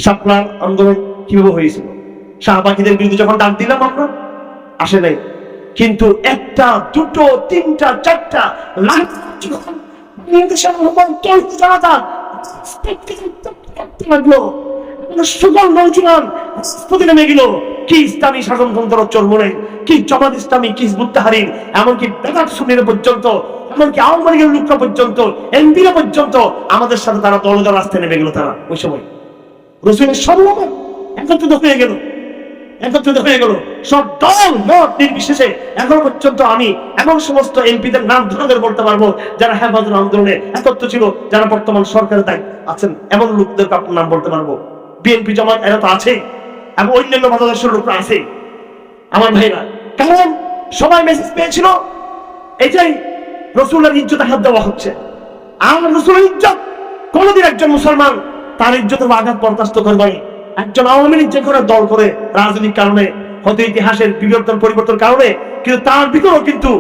শাপলার আন্দোলন কিভাবে হয়েছিল? শাহবাগীদের বিরুদ্ধে যখন ডাক দিলাম আমরা, আসে নাই। কিন্তু একটা, দুটো, তিনটা, চারটা লাখ লাগলো, সুগল নৌজওয়ান নেমে গেল। কি ইসলামী শাসনতন্ত্র চরমনে, কি জামাত ইসলামী, কি হিজবুত তাহরীর, এমনকি বেদাত সুন্নিরা পর্যন্ত, এমনকি আওয়ামী লীগের লোকরা পর্যন্ত, এমপিরা পর্যন্ত আমাদের সাথে তারা দল দল রাস্তায় নেমে গেল। তারা ওই সময় রসুলের সর্বমত একত্রিত হয়ে গেল, একত্রিত হয়ে গেল সব দল মত নির্বিশেষে। এখনো পর্যন্ত আমি এমন সমস্ত এমপিদের নাম ধরে বলতে পারবো যারা হেফাজত আন্দোলনে একত্র ছিল, যারা বর্তমান সরকারের দায়িত্ব আছেন, এমন লোকদের আপনার নাম বলতে পারবো। বিএনপি জামাত এরা তো আছে, এবং অন্যান্য মতাদর্শের লোকরা আছে আমার ভাইরা। কারণ সবাই মেসেজ পেয়েছিল এটাই রসুলের ইজ্জতে হাত দেওয়া হচ্ছে। আর রসুলের ইজ্জত কোনদিন একজন মুসলমান তার ইজ্জতের আঘাত বরদাস্ত করবে। একজন আওয়ামী লীগ যে করে দল করে রাজনৈতিক কারণে, হয়তো ইতিহাসের বিবর্তন পরিবর্তন কারণে, কিন্তু তার ভিতরেও কিন্তু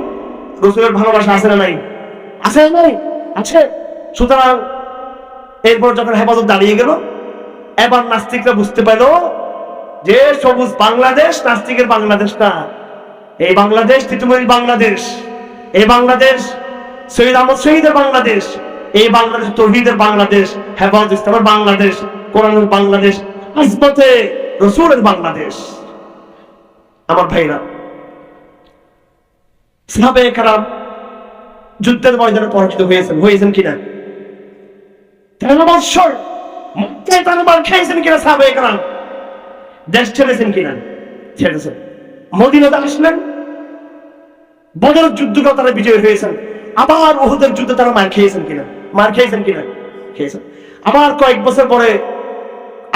রসুলের ভালোবাসা আছে না নাই? আছে না নাই? আছে। সুতরাং এরপর যখন হেফাজত দাঁড়িয়ে গেল, এবার নাস্তিকরা বুঝতে পারল যে সবুজ বাংলাদেশ নাস্তিকের বাংলাদেশ না। এই বাংলাদেশ তিতুমির বাংলাদেশ, এই বাংলাদেশ শহীদ আহমদ শহীদের বাংলাদেশ, এই বাংলাদেশ তৌহিদের বাংলাদেশ, হেফাজত ইসলামের বাংলাদেশ, কোরআনের বাংলাদেশ, আজমতে রসুলের বাংলাদেশ। আমার ভাইরা, সাহাবায়ে কেরাম যুদ্ধের ময়দানে পরাজিত হয়েছেন কিনা? 13 বৎসর মক্কায় তারা খেয়েছেন কিনা? সাহাবায়ে কেরাম দেশ ছেড়েছেন কিনা? ছেড়েছেন। মদিনাতে আসলেন, বদরের যুদ্ধে তারা বিজয়ী হয়েছেন। আবার উহুদের যুদ্ধে তারা মার খেয়েছেন কিনা? মার খেয়েছেন কিনা? খেয়েছেন। আবার কয়েক বছর পরে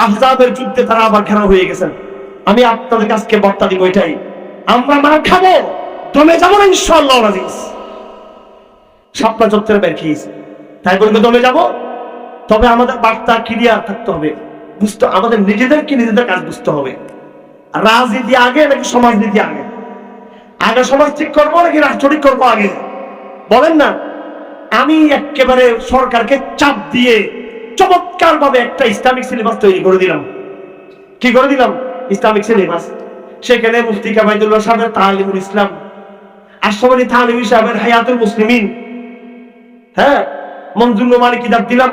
আহজাবের যুদ্ধে তারা আবার ঘেরাও হয়ে গেছেন। আমি আপনাদের কাছে বার্তা দিব এটাই, আমরা মার খাবো, দমে যাবো না ইনশাআল্লাহ আজিজ। শাপলা চত্বরে বের খেয়েছি, তাই বলবে দমে যাবো। তবে আমাদের বার্তা ক্লিয়ার থাকতে হবে, বুঝতে আমাদের নিজেদেরকে নিজেদের কাজ বুঝতে হবে। রাজনীতি আগে নাকি সমাজনীতি আগে? আগে সমাজ ঠিক করবো নাকি রাষ্ট্র ঠিক করবো আগে? বলেন না। আমি একেবারে সরকারকে চাপ দিয়ে চমৎকার ভাবে একটা ইসলামিক সিলেবাস তৈরি করে দিলাম। কি করে দিলাম? Islamic syllabus. সেখানে মুফতি কামাইদুল্লাহ সাহেবের তালিমুল ইসলাম, আশরাফ আলী থানভী সাহেবের হায়াতুল মুসলিমিন, হ্যাঁ, মনজুর মালিক কিতাব দিলাম।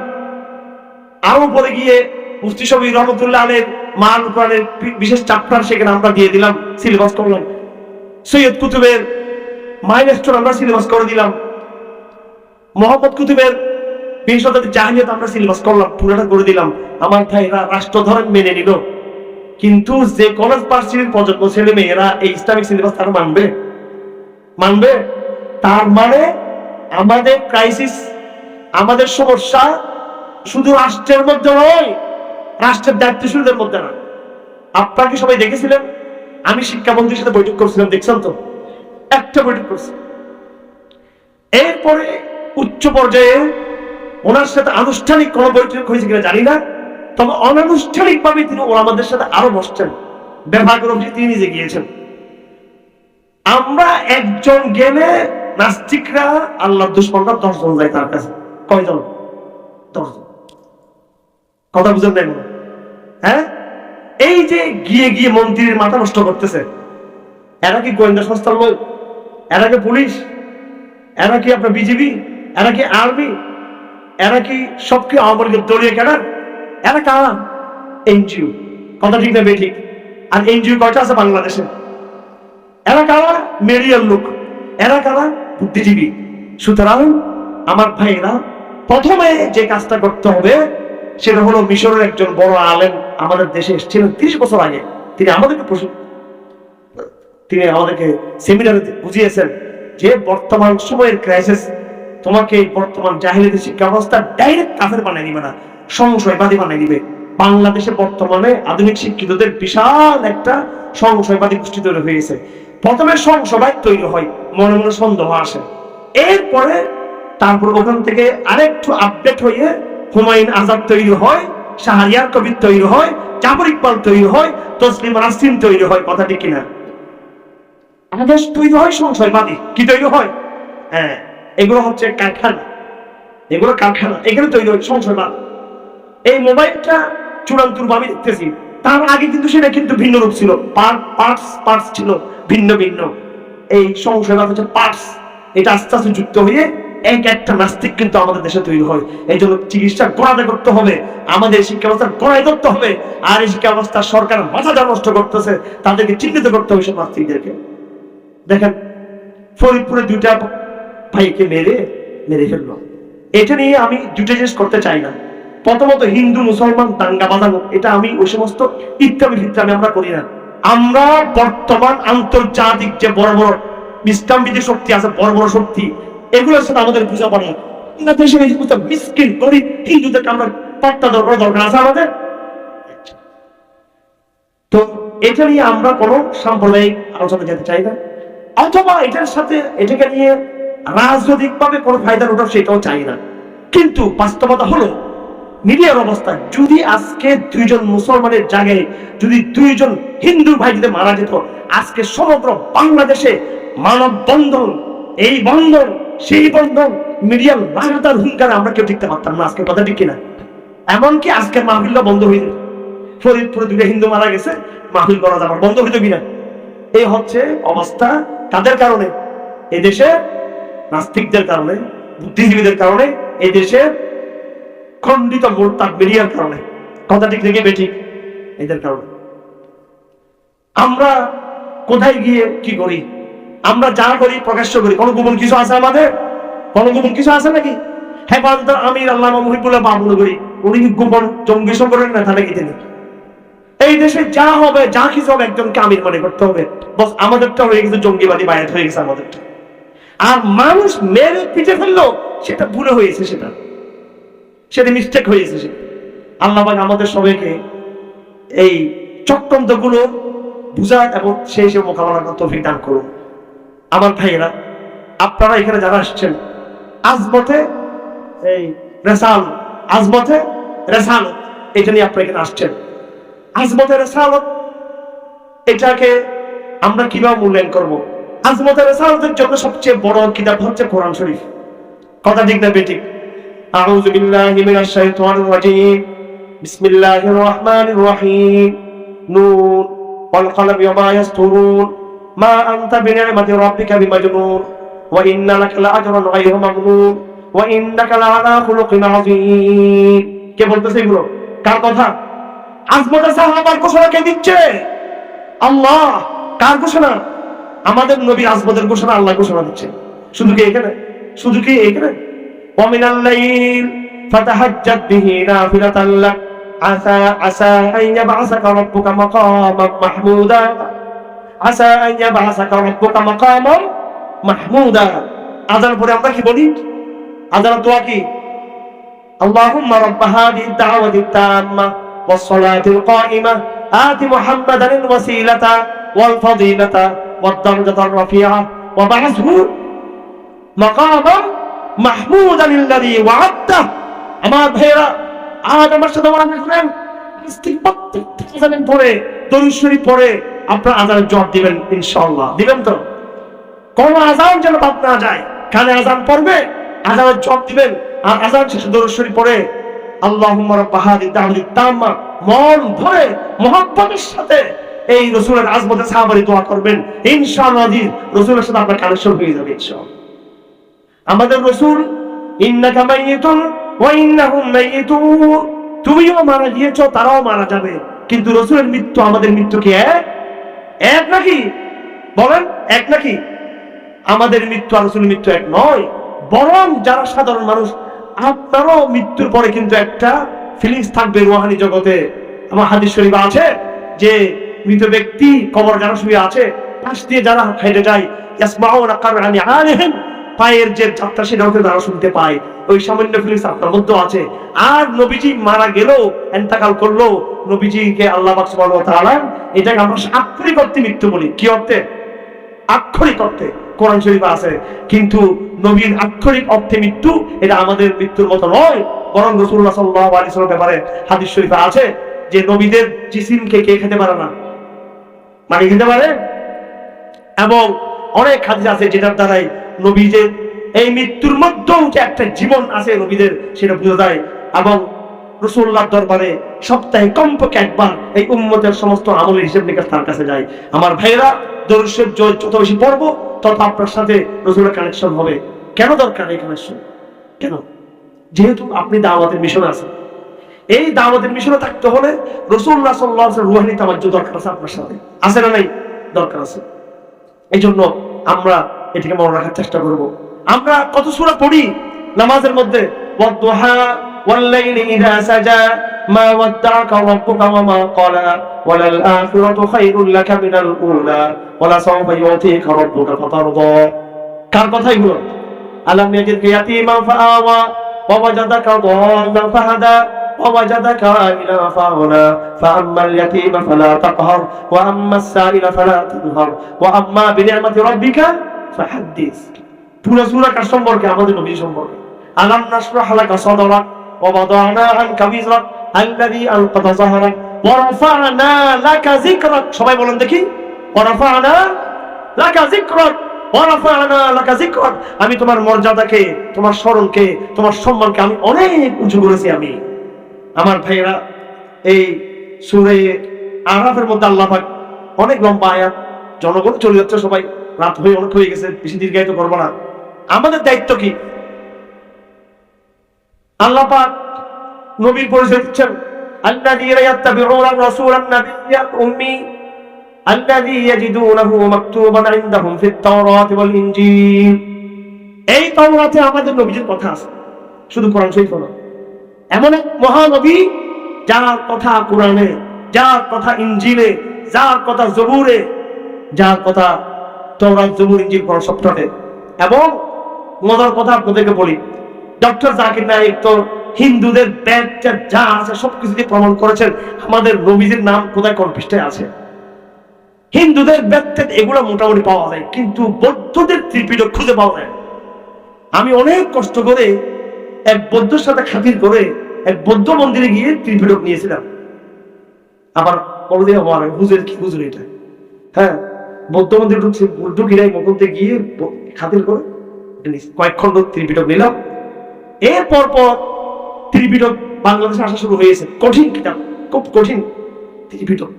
আরো পরে গিয়ে মুফতি শফি রহমতুল্লাহ আলের মান কোরআনের বিশেষ চ্যাপ্টার সেখানে আমরা দিয়ে দিলাম, সিলেবাস করলাম। সৈয়দ কুতুবের মাইলস্টোন আমরা সিলেবাস করে দিলাম। মোহাম্মদ কুতুবের 20 শতাব্দীর জাহিলিয়াত আমরা সিলেবাস করলাম, পুরোটা করে দিলাম। আমার ভাইরা রাষ্ট্র ধরেন মেনে নিল, কিন্তু যে কলেজ ভার্সিটির প্রজন্ম ছেলে মেয়েরা এই ইসলামিক সিলেবাস তারা মানবে? মানবে? তার মানে আমাদের ক্রাইসিস, আমাদের সমস্যা শুধু রাষ্ট্রের মধ্যে নয়, রাষ্ট্রের দায়িত্বশীলদের মধ্যে না। আপনারা কি সবাই দেখেছিলেন? আমি শিক্ষামন্ত্রীর সাথে বৈঠক করছিলাম, দেখছেন তো? একটা বৈঠক করছি। এরপরে উচ্চ পর্যায়ে ওনার সাথে আনুষ্ঠানিক কোন বৈঠক হয়েছে কিনা জানি না, তবে অনানুষ্ঠানিক ভাবে তিনি ওলামাদের সাথে আরো বসছেন। বিভাগের অফিসে তিনি নিজে গিয়েছেন। আমরা একজন গেলে নাস্তিকরা আল্লাহ দুশ্মনরা 10 জন যায় তার কাছে। কয়জন? 10 জন। কথা বুঝেন নাই? হ্যাঁ, এই যে গিয়ে গিয়ে মন্ত্রীর মাথা নষ্ট করতেছে, এরা কি গোয়েন্দা সংস্থার লোক? এরা কি পুলিশ? এরা কি আপনার বিজিবি? এরা কি আর্মি? এরা কি সব কি আওয়ামী লীগের দলীয় ক্যাডার? এরা কারা? এনজিও। কথা ঠিক না বেঠিক? আর এনজিও কয়টা আছে বাংলাদেশে? এরা কারা? মেরিয়াল লোক। এরা কারা? বুদ্ধিজীবী। সুতরাং আমার ভাইরা, প্রথমে যে কাজটা করতে হবে সেটা হলো, মিশরের একজন বড় আলেম আমাদের দেশে এসেছিলেন 30 বছর আগে। তিনি আমাদেরকে সেমিনারে বুঝিয়েছেন যে বর্তমান সময়ের ক্রাইসিস তোমাকে বর্তমান জাহিলিয়াতের শিক্ষা ব্যবস্থা ডাইরেক্ট কাফের বানাই দিবে না, সংশয়বাদী বানাই দিবে। বাংলাদেশে বর্তমানে আধুনিক শিক্ষিতদের বিশাল একটা সংশয়বাদী গোষ্ঠী তৈরি হয়েছে। প্রথমে সংশয়বাদ তৈরি হয়, মনে মনে সন্দেহ আসে, এরপরে তারপর ওখান থেকে আরেকটু আপডেট হয়ে হুমায়ুন আজাদ তৈরি হয়, শাহরিয়ার কবির তৈরি হয়, জাফর ইকবাল তৈরি হয়, তসলিমা নাসরিন তৈরি হয়। কথা ঠিক কিনা? আমাদের তৈরি হয় সংশয়বাদী। কি তৈরি হয়? হ্যাঁ, এগুলো হচ্ছে কারখানা, এগুলো কারখানা, এগুলো তৈরি হয় সংশয়বাদ। এই মোবাইলটা চূড়ান্ত রূপ আমি দেখতেছি। তার আগে কিন্তু সেটা কিন্তু ভিন্ন রূপ ছিল, পার্টস ছিল ভিন্ন ভিন্ন। এই সংশয় হচ্ছে পার্টস, এটা আস্তে আস্তে যুক্ত হয়ে এক একটা নাস্তিক কিন্তু আমাদের দেশে তৈরি হয়। এই জন্য চিকিৎসা গোড়াতে করতে হবে, আমাদের শিক্ষা ব্যবস্থা গোড়ায় করতে হবে। আর এই শিক্ষা ব্যবস্থা সরকার মাথাটা নষ্ট করতেছে, তাদেরকে চিহ্নিত করতে হবে সব নাস্তিকদেরকে। দেখেন ফরিদপুরে 2টা ভাইকে মেরে ফেললো। এটা নিয়ে আমি 2টা জিনিস করতে চাই না। প্রথমত হিন্দু মুসলমান দাঙ্গা বাঁধানো, এটা আমি ওই সমস্ত ইত্যাদি আমরা করি না। আমরা বর্তমান আন্তর্জাতিক যে বড় বড় ইসলামবিধি শক্তি আছে, বড় বড় শক্তি, এগুলোর সাথে আমাদের বোঝাপড়া। দেশের এই সমস্ত মিসকিন গরিব হিন্দুদেরকে আমরা পাত্তা দেওয়ার দরকার আছে আমাদের। তো এটা নিয়ে আমরা কোনো সাম্প্রদায়িক আলোচনা যেতে চাই না, অথবা এটার সাথে এটাকে নিয়ে রাজনৈতিক ভাবে কোনো ফায়দা ওঠা সেটাও চাই না। কিন্তু বাস্তবতা হলো মিডিয়ার অবস্থা, যদি আজকে 2জন মুসলমানের জায়গায় যদি 2জন হিন্দু ভাই যদি মারা যেত, আজকে সমগ্র বাংলাদেশে মানব বন্ধন, এই বন্ধন সেই বন্ধন মিডিয়ার লাগাতার হুঙ্কারে আমরা কেউ টিকতে পারতাম না। আজকে কথা ঠিক কিনা? এমনকি আজকের মাহফিলটা বন্ধ হয়ে যেত। ফরিদপুরে 2টা হিন্দু মারা গেছে, মাহফিল করা যাবার বন্ধ হইতো কিনা? এই হচ্ছে অবস্থা। কাদের কারণে? এই দেশে নাস্তিকদের কারণে, বুদ্ধিজীবীদের কারণে, এই দেশে খণ্ডিত মোরতাদ মিডিয়ার কারণে। কথা ঠিক থেকে বেঠিক, এদের কারণে। আমরা কোথায় গিয়ে কি করি? আমরা যা করি প্রকাশ্য করি। কোনো গোপন কিছু আছে আমাদের? কোনো গোপন কিছু আছে নাকি? হেফাজতের আমির আল্লামা মুহিবুল্লাহ বাবুল করি, উনি কি গোপন জঙ্গি সংগঠনের নেতা নাকি তিনি? এই দেশে যা হবে, যা কিছু হবে, একজনকে আমির মনে করতে হবে। বস আমাদেরটা হয়ে গেছে জঙ্গিবাদী বায়াত হয়ে গেছে আমাদেরটা। আর মানুষ মেরে পিঠে ফেললো, সেটা ভুলে হয়েছে, সেটা মিস্টেক হয়েছে। সেটা আল্লাহ পাক আমাদের সবাইকে এই চক্রান্ত গুলো বুঝা এবং সেই মোকাবেলা করতে তৌফিক দান করুন। আমার ভাইয়েরা, আপনারা এখানে যারা আসছেন, আজমতে এই আজমতে রেসালত, এটা নিয়ে আপনারা এখানে আসছেন। আজমতে রেসালত এটাকে আমরা কিভাবে মূল্যায়ন করব? আজমতে রেসালতের জন্য সবচেয়ে বড় কিতাব হচ্ছে কোরআন শরীফ। কথা ঠিক না বেঠিক? আউযু বিল্লাহি মিনাশ শাইতানির রাজীম, বিসমিল্লাহির রহমানির রহিম, নূন ওয়াল কলমি ওয়া মা ইয়াসতুরুন, মা আনতা বিনি'মাতি রাব্বিকা বিমাজনুন, ওয়া ইন্না লাকা লাআজরান গায়রা মামনুন, ওয়া ইন্নাকা লাআলা খুলুকিন আযীম। কে বলতেছে এগুলো? কার কথা? আজমতের সাহাবার ঘোষণা কে দিচ্ছে? আল্লাহ। কার ঘোষণা? আমাদের নবীর আজমতের ঘোষণা আল্লাহ ঘোষণা দিচ্ছে। শুধু কি এখানে? শুধু কি এখানে? ওয়া মিনাল লাইল ফাতাহাজ্জাত বিহি নাফিলাতাল লাক আসা আন ইয়াবআসাকা রাব্বুকা মাকামান মাহমুদা, আসা আন ইয়াবআসাকা রাব্বুকা মাকামান মাহমুদা। আযান পরে আমরা কি বলি? আযানের দোয়া কি? আল্লাহুম্মা রাব্ব হাদিহি দাওয়াতি তাম্মা ওয়াস সালাতিল কাইমা আতি মুহাম্মাদানিল ওয়াসিলাতা ওয়াল ফাদিলাতা ওয়াদ দারজাতার রাফিআ ওয়া বা'আসহু মাকামান মাহমুদান আল্লাযী ওয়া'আদতা। আমার ভাইরা, আজ আমার সাথে ওয়াজ করেন, ইস্তিগফার পড়ে, দরুদ শরীফ পড়ে আপনারা আযানের জবাব দিবেন ইনশাআল্লাহ। দিবেন তো? কোন আযান যেন বাদ না যায়। কানে আযান পড়বে, আযানের জবাব দিবেন, আর আযান শেষে দরুদ শরীফ পড়ে আল্লাহুম্মা রাব্ব হাদিহি দাওয়াতি তাম্মা মন ভরে মুহাব্বতের সাথে এই রাসূলের আজমতে সাহাবারি দোয়া করবেন। ইনশাআল্লাহ রাসূলের সাথে আপনার কানেকশন হয়ে যাবে ইনশাআল্লাহ। আমাদের রাসূল ইন্নাকা মাইয়িতুন ওয়া ইন্নাহুম মাইয়িতুন, তুমিও মারা গিয়েছো, তারাও মারা যাবে। কিন্তু রাসূলের মৃত্যু আমাদের মৃত্যু কি এক নাকি? বলেন, এক নাকি? আমাদের মৃত্যু আর রাসূলের মৃত্যু এক নয়। বরং যারা সাধারণ মানুষ, আপনারও মৃত্যুর পরে কিন্তু একটা ফিলিংস থাকবে রুহানি জগতে। আমার হাদিস শরীফে আছে যে মৃত ব্যক্তি কবর যারা শুয়ে আছে, পাশ দিয়ে যারা হেঁটে যায়, ইয়াসমাউনা কারআনি আলিহিম, পায়ের যে যাত্রা সেটাও তারা শুনতে পায়। ওই সামান্য ফিলিংস আপনার মধ্যে আছে। আর নবীজি মারা গেল, ইন্তেকাল করলো, নবীজিকে আল্লাহ পাক সুবহানাহু ওয়া তাআলা এটাকে আমরা আক্ষরিক অর্থে মৃত্যু বলি। কি অর্থে? আক্ষরিক অর্থে কোরআন শরীফে আছে। কিন্তু নবীর আক্ষরিক অর্থে মৃত্যু, এটা আমাদের মৃত্যুর মতো নয়। বরং রাসূলুল্লাহ সাল্লাল্লাহু আলাইহি ওয়াসাল্লামের ব্যাপারে হাদিস শরীফে আছে যে নবীদের জিসিমকে কে খেতে পারে না, মানে খেতে পারে। এবং অনেক হাদিস আছে যেটার দ্বারাই নবীদের এই মৃত্যুর মধ্যেও যে একটা জীবন আছে নবীদের, সেটা বোঝা যায়। এবং রাসূলুল্লাহর দরবারে সপ্তাহে কমপক্ষে একবার এই উম্মতের সমস্ত আমলের হিসাব নিকাশ তার কাছে যায়। আমার ভাইরা, দরুদ শরীফ যত বেশি পড়বো তত আপনার সাথে রাসূলের কানেকশন হবে। কেন দরকার এই কানেকশন? কেন? যেহেতু আপনি দাওয়াতের মিশনে আছেন। এই দাওয়াতের মিশনে থাকতে হলে রাসূলুল্লাহ সাল্লাল্লাহু আলাইহি ওয়াসাল্লাম রুহানি তাওয়াজ্জুহ দরকার আছে আপনার সাথে। আছে না নাই? দরকার আছে। এই জন্য আমরা এটাকে মনে রাখার চেষ্টা করব। আমরা কত সূরা পড়ি নামাজের মধ্যে, ওয়াদ-দুহা ওয়াল-লাইলি ইযা সাজা মা ওয়াদ্দাআকা রাব্বুকা ওয়া মা ক্বালা ওয়ালাল আখিরাতু খায়রুল লাকা মিনাল উলা ওয়ালা সাওফা ইউতিকা রাব্বুকা ফাতারদা। কার কথা এগুলো? আলাম ইয়াজিদকা ইয়াতীমান ফাআওয়া ওয়া ওয়াজাদাকা দাল্লান ফাহাদা ووجدك عائلا فأغنى فأما اليتيم فلا تقهر وأما السائل فلا تنهر وأما بنعمة ربك فحدث। পুরো সূরা কার সম্পর্কে? আমাদের নবী সম্পর্কে। আলাম নাশরাহ লাকা সাদরাক ওয়া ওয়াদা'না আনকা বিজরাক আল্লাযী আনকাযা যাহরাক ওয়া রাফা'না লাকা যিকরাক। সবাই বলেন দেখি, ওয়া রাফা'না লাকা যিকরাক ওয়া রাফা'না লাকা যিকরাক। আমি তোমার মর্যাদাকে, তোমার স্মরণকে, তোমার সম্মানকে আমি অনেক উঁচু করেছি। আমি আমার ভাইয়েরা, এই সূরা আরাফের মধ্যে আল্লাহ পাক অনেক লম্বা আয়াত, জনগণ চলে যাচ্ছে, সবাই রাত অনেক হয়ে গেছে, বেশি দীর্ঘায়িত করবো না। আমাদের দায়িত্ব কি? আল্লাহ পাক নবীর পরিচয় দিচ্ছেন, আল্লাযীনা ইয়াত্তাবিউনা রাসূলান নাবিয়্যাল উম্মি আল্লাযী ইয়াজিদুনাহু মাকতুবান ইনদাহুম ফিত তাওরাতি ওয়াল ইনজিল। এই তাওরাতে আমাদের নবীর কথা আছে, শুধু কোরআন শরীফ না। এমন এক মহানবী যার কথা কোরআনে, যার কথা ইনজিলে, যার কথা জবুরে, যার কথা তাওরাত জবুর ইনজিল কোরআন সবটাতে। এবং মজার কথা আপনাদেরকে বলি, ডক্টর জাকির নায়েক তো হিন্দুদের বেদ যা আছে সবকিছু দিয়ে প্রমাণ করেছেন আমাদের নবীজির নাম কোথায় কোন পৃষ্ঠায় আছে। হিন্দুদের বেদ এগুলো মোটামুটি পাওয়া যায়, কিন্তু বৌদ্ধদের ত্রিপিটক খুঁজে পাওয়া যায়। আমি অনেক কষ্ট করে এক বৌদ্ধর সাথে খাতির করে এক বৌদ্ধ মন্দিরে গিয়ে ত্রিপিটক নিয়েছিলাম। আবার বলতে আমার হুজুর কি হুজুর এটা, হ্যাঁ, বৌদ্ধ মন্দির ঢুকছে, বৌদ্ধ গিরাই মকলতে গিয়ে খাতির করে কয়েক খন্ড ত্রিপিটক নিলাম। এরপর পর ত্রিপিটক বাংলাদেশে আসা শুরু হয়েছে। কঠিন কিতাব, খুব কঠিন ত্রিপিটক।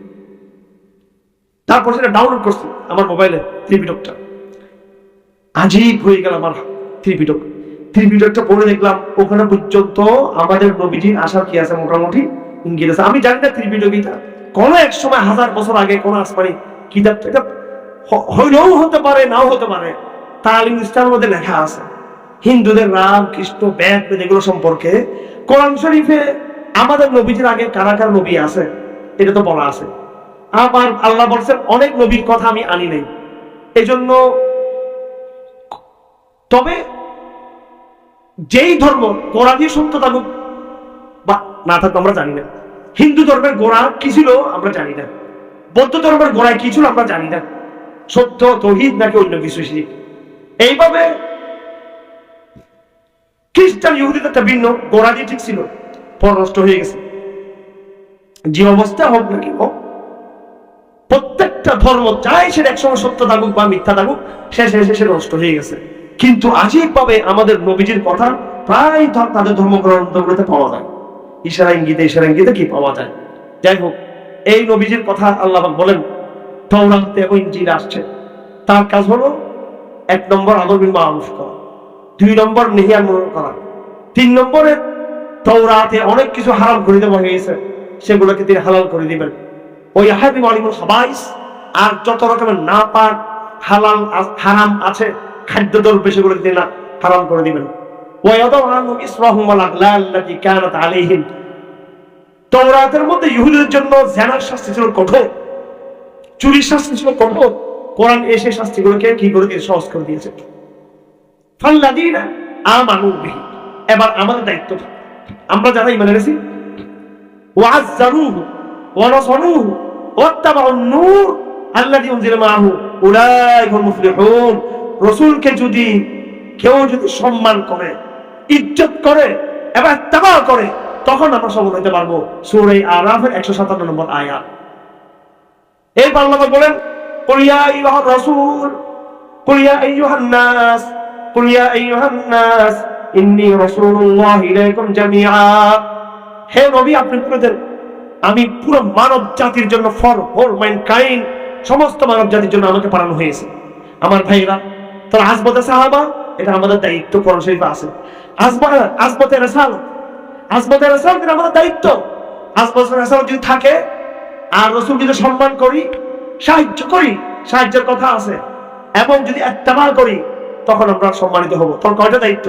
তারপর সেটা ডাউনলোড করছি আমার মোবাইলে, ত্রিপিটকটা আজীব হয়ে গেল আমার ত্রিপিটক। ত্রিপিটকটা পড়ে দেখলাম ওখানে পর্যন্ত আমাদের নবীজির আসার কি আছে মোটামুটি ইঙ্গিত আছে। আমি জানি না ত্রিপিটকটা কোন এক সময় 1000 বছর আগে কোন আসমানি কিতাব, এটা হইলেও হতে পারে, নাও হতে পারে, তালিম ইসলামের মধ্যে লেখা আছে। হিন্দুদের রাম কৃষ্ণ বেদ এগুলো সম্পর্কে কোরআন শরীফে আমাদের নবীজির আগে কারা কারা নবী আছে এটা তো বলা আছে। আবার আল্লাহ বলছেন অনেক নবীর কথা আমি আনি নাই। এই জন্য তবে যেই ধর্ম কোরআনই সত্য থাকুক বা না থাকুক আমরা জানি না। হিন্দু ধর্মের গোড়া কি ছিল আমরা জানি না, বৌদ্ধ ধর্মের গোড়ায় কি ছিল আমরা জানি না, সত্য তৌহিদ নাকি অন্য কিছু। এইভাবে খ্রিস্টান ইহুদিদের একটা ভিন্ন, গোড়া দিয়ে ঠিক ছিল, পর নষ্ট হয়ে গেছে। যে অবস্থা হোক নাকি হোক, প্রত্যেকটা ধর্ম চাই সেটা একসময় সত্য থাকুক বা মিথ্যা থাকুক, শেষে শেষে নষ্ট হয়ে গেছে। কিন্তু আজীব ভাবে আমাদের নবীজির কথা প্রায় তাদের ধর্মগ্রন্থগুলোতে পাওয়া যায়, ইশারা ইঙ্গিতে কি পাওয়া যায়। যাই হোক, এই নবীজির কথা আল্লাহ বলেন তাওরাতে এবং ইনজিলে আসছে। তার কাজ হলো 1 নম্বর আমর বিল মারুফ করা, 2 নম্বর নেহি আনিল মুনকার করা, 3 নম্বরে তাওরাতে অনেক কিছু হারাম করে দেওয়া হয়েছে সেগুলোকে তিনি হালাল করে দিবেন। ওই হাদিম আলিমুল খাবাইস, আর যত রকমের নাপাক হালাল হারাম আছে খাদ্যদ্রব্য সেগুলোকে তিনি হারাম করে দিবেন। তাওরাতের মধ্যে ইহুদিদের জন্য জিনার শাস্তি ছিল কঠোর, চুরির শাস্তি ছিল কঠোর। কোরআন এসে শাস্তিগুলোকে কি করে দিয়েছে? সহজ করে দিয়েছে। ফাল্লাযীনা আমানু বিহি, এবার আমাদের দায়িত্ব, আমরা যারা ঈমান এনেছি, ওয়াজ্জারুহু ওয়া নাসারুহু ওয়াত্তাবাউন নূর আল্লাযী উনজিলা মাআহু উলাইকা হুল মুফলিহুন। রাসূলকে যদি কেউ সম্মান করে, ইজ্জত করে এবং ইত্তেবা করে, তখন আমরা সফল হতে পারবো। সূরা আরাফের 157 নম্বর আয়াত। এই আল্লাহ বলেন, কুল ইয়া আইয়ুহার রাসূল কুল ইয়া আইয়ুহান নাস কুল ইয়া আইয়ুহান নাস ইন্নী রাসূলুল্লাহি ইলাইকুম জামিআ। হে নবী আপনি বলে দেন আমি পুরো মানব জাতির জন্য, ফর হোল ম্যানকাইন্ড, সমস্ত মানব জাতির জন্য আমাকে পাঠানো হয়েছে। আমার ভাইরা, তারা আজমতে সাহাবা, এটা আমাদের দায়িত্ব। কোরআন শরীফে আছে আজমতে রাসালাত, আজমতে রাসালাত এটা আমাদের দায়িত্ব। আজমতে রাসালাত যদি থাকে আর রাসূলকে যদি সম্মান করি, সাহায্য করি, সাহায্যের কথা আছে, এবং যদি ইত্তেবা করি, তখন আমরা সম্মানিত হব। তখন কয়টা দায়িত্ব?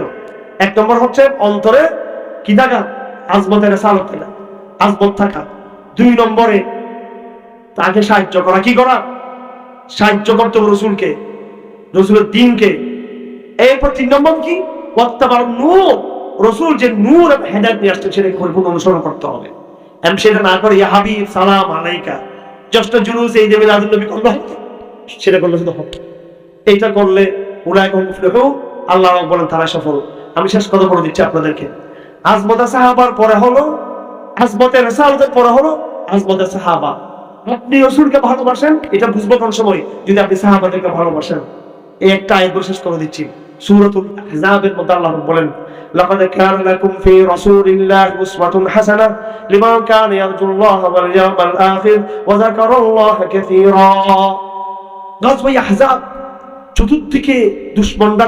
এক নম্বর হচ্ছে অন্তরে কি থাকা? আজমতে রাসালাত থাকা, আজমত থাকা। দুই নম্বরে তাকে সাহায্য করা। কি করা? সাহায্য করতে হবে রসুলকে, রসুলের দিনকে। এরপর তিন নম্বর কি? ওয়াত্তাবার নূর, রসুল যে নূর এবং হেদায়েত নিয়ে আসছে সেটাকে পরিপূর্ণ অনুসরণ করতে হবে। এবং সেটা না করে ইয়া হাবিব সালাম আলাইকা, জাস্ট জুলুস এই যে মিলাদুন নবী করলো, সেটা করলে শুধু হবে। এইটা করলে উলাইকা হুমুল মুফলিহুন, আল্লাহ বলেন তারা সফল। আমি শেষ কথা বলে দিচ্ছি আপনাদেরকে। আজমতে সাহাবার পরে হলো, আজমতে রাসালাতের পরে হলো আজমতে সাহাবা। আপনি রাসূলকে ভালোবাসেন, এটা বুঝবো কোন সময়? যদি আপনি সাহাবাদেরকে ভালোবাসেন। এই একটা আয়াত শেষ করে দিচ্ছি। সূরাতুল আহজাবের মধ্যে আল্লাহ বলেন, লাকাদ কানা লাকুম ফি রাসূলিল্লাহি উসওয়াতুন হাসানাহ লিমান কানা ইয়ারজুল্লাহ ওয়াল ইয়াওমাল আখির ওয়া যাকারাল্লাহা কাসীরা। গাজওয়ায়ে আহজাব, চতুর্দিকে দুশমনরা,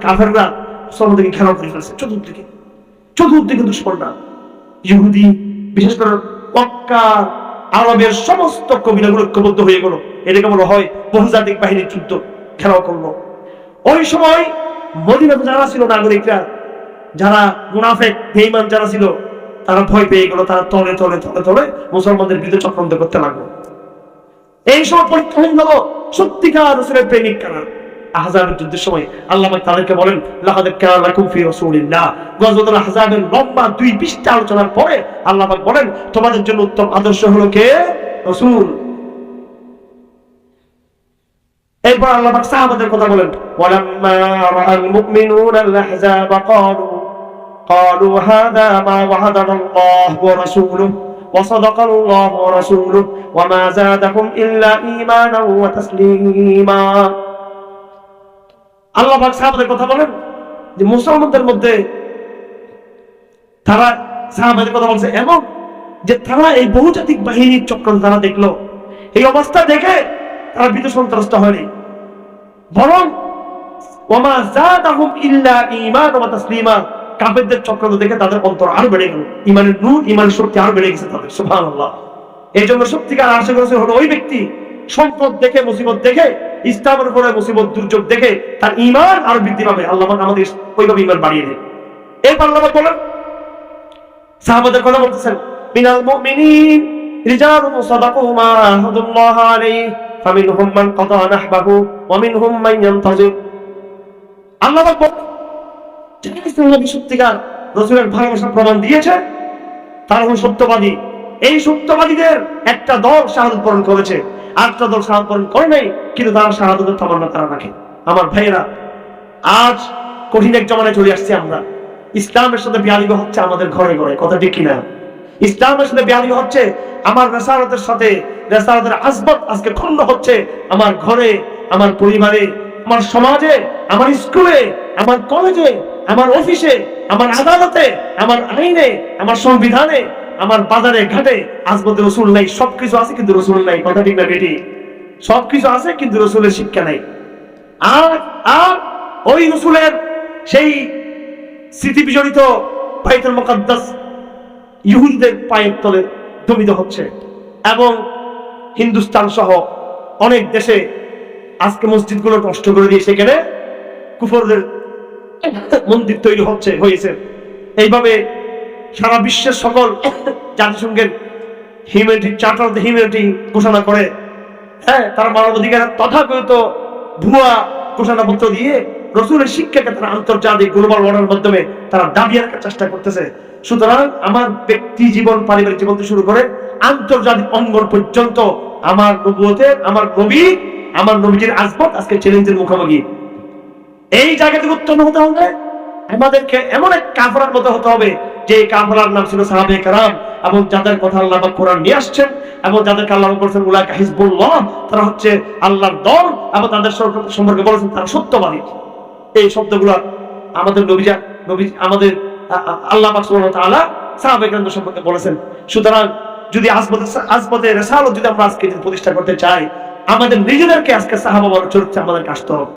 কাফেররা মুসলমানদেরকে ঘেরাও করে ফেলছে। চতুর্দিকে দুশমনরা, ইহুদি, বিশেষ করে মক্কা আরবের সমস্ত কবিরাগুলো ঐক্যবদ্ধ হয়ে গেল। এটাকে বলা হয় বহুজাতিক বাহিনীর যুদ্ধ, ঘেরাও করলো। ওই সময় মদিনাতে যারা ছিল নাগরিকরা, যারা মুনাফিক বেঈমান যারা ছিল, তারা ভয় পেয়ে গেল। তারা তলে তলে তলে তলে মুসলমানদের বিরুদ্ধে চক্রান্ত করতে লাগলো। এই সময় পরীক্ষা হয়ে গেল সত্যিকার রাসূলের প্রেমিক কারা। আহজাবের যুদ্ধের সময় আল্লাহ পাক তাদেরকে বলেন, লাকাদ কানা লাকুম ফি রাসূলিল্লাহ। গজওয়াতুল আহজাবের লম্বা 2 পৃষ্ঠা আলোচনার পরে আল্লাহ পাক বলেন, তোমাদের জন্য উত্তম আদর্শ হলো কে? রাসূল। এরপর আল্লাহ পাক সাহাবাদের কথা বলেন, ওয়ালাম্মা রাআল মুমিনুনা আল আহজাবা ক্বালু হাযা মা ওয়া'আদানাল্লাহু ওয়া রাসূলুহু ওয়া সাদাকাল্লাহু ওয়া রাসূলুহু ওয়া মা যাদাহুম ইল্লা ঈমানান ওয়া তাসলীমা। আল্লাহ পাক সাহাবাদের কথা বলেন যে মুসলমানদের মধ্যে তারা, সাহাবাদের কথা বলছে এমন যে তারা এই বহুজাতিক বাহিনীর চক্রান্ত তারা দেখলো। এই অবস্থা দেখে তারা ভীত সন্ত্রস্ত হয়নি, বরং ওয়ামা যাদাহুম ইল্লা ঈমানান ওয়া তাসলীমা। কাফেরদের চক্রান্ত দেখে তাদের অন্তর আরো বেড়ে গেল, ঈমানের নূর, ঈমানের শক্তি আরো বেড়ে গেছে তাদের। সুবহানাল্লাহ। এই জন্য সত্যিকার আশিক রাসূল হলো ওই ব্যক্তি, সম্পদ দেখে, মুসিবত দেখে, ইসলামের উপরে মুসিবত দুর্যোগ দেখে তার ঈমান আরো বৃদ্ধি পাবে। আল্লাহ পাক আমাদের ওইভাবে ঈমান বাড়িয়ে দেয়। এরপর আল্লাহ পাক বলেন, সাহাবাদের কথা বলতেছেন, মিনাল মুমিনিন রিজালুন সাদাকু মা আহাদুল্লাহ আলাইহি ফামিনহুম মান কাদা নাহবাহু ওয়া মিনহুম মান ইয়ানতাজির। আল্লাহ পাক বলেন, যারা সত্যিকার রাসূলের ভালোবাসা প্রমাণ দিয়েছে তারা হলো সত্যবাদী। এই সত্যবাদীদের একটা দল শাহাদাত বরণ করেছে, আরেকটা দল শাহাদাত বরণ করে নাই, কিন্তু তারা শাহাদাতের তামান্না তারা রাখে। আমার ভাইয়েরা, আজ কঠিন এক জমানায় চলে আসছি আমরা। ইসলামের সাথে বিয়ালিগো হচ্ছে আমাদের ঘরে ঘরে, কথা ঠিক কিনা? ইসলামের সাথে বিয়ালিগো হচ্ছে, আমার রাসালাতের সাথে, রাসালাতের আজমত আজকে ক্ষুণ্ণ হচ্ছে আমার ঘরে, আমার পরিবারে, আমার সমাজে, আমার স্কুলে, আমার কলেজে, আমার অফিসে, আমার আদালতে, আমার আইনে, আমার সংবিধানে, আমার বাজারে ঘাটে আজমতে রাসূল নাই। সবকিছু আছে কিন্তু রাসূল নাই, কথা ঠিক না বেটি? সবকিছু আছে কিন্তু রাসূলের শিক্ষা নাই। আর ওই রাসূলের সেই স্মৃতি বিজড়িত বাইতুল মুকাদ্দাস ইহুদিদের পায়ের তলে দমিত হচ্ছে, এবং হিন্দুস্তান সহ অনেক দেশে আজকে মসজিদগুলো নষ্ট করে দিয়ে সেখানে কুফরদের মন্দির তৈরি হয়েছে। এইভাবে সারা বিশ্বের সকল জাতিসংঘের humanity charter of the humanity ঘোষণা করে, তারা মানবাধিকারের তথাকথিত ভুয়া ঘোষণাপত্র দিয়ে রাসূলের শিক্ষাকে তারা আন্তর্জাতিক গ্লোবাল ওয়ার্ডের মাধ্যমে তারা দাবিয়ে রাখার চেষ্টা করতেছে। সুতরাং আমার ব্যক্তি জীবন, পারিবারিক জীবন থেকে শুরু করে আন্তর্জাতিক অঙ্গন পর্যন্ত আমার নবুয়তের, আমার নবী, আমার নবীজির আজমত আজকে চ্যালেঞ্জের মুখোমুখি। এই জায়গা থেকে উত্তন্ন হতে হবে, আমাদেরকে এমন এক কাফেলার মতো হতে হবে যে কাফেলার নাম ছিল সাহাবায়ে কেরাম, এবং যাদের কথা আল্লাহ পাক কোরআন নিয়ে আসছেন, এবং যাদেরকে আল্লাহ বলেছেন উলাইকা হিজবুল্লাহ, তারা হচ্ছে আল্লাহর দল, এবং তাদের সম্পর্কে বলেছেন তারা সত্যবাদী। এই শব্দগুলো আমাদের নবী আমাদের আল্লাহ পাক সুবহানাহু ওয়া তাআলা সাহাবায়ে কেরাম সম্পর্কে বলেছেন। সুতরাং যদি আজমতে রিসালাত যদি আমরা আজকে প্রতিষ্ঠা করতে চাই, আমাদের নিজেদেরকে আজকে সাহাবা বলার চরিত্রে আমাদেরকে আসতে হবে।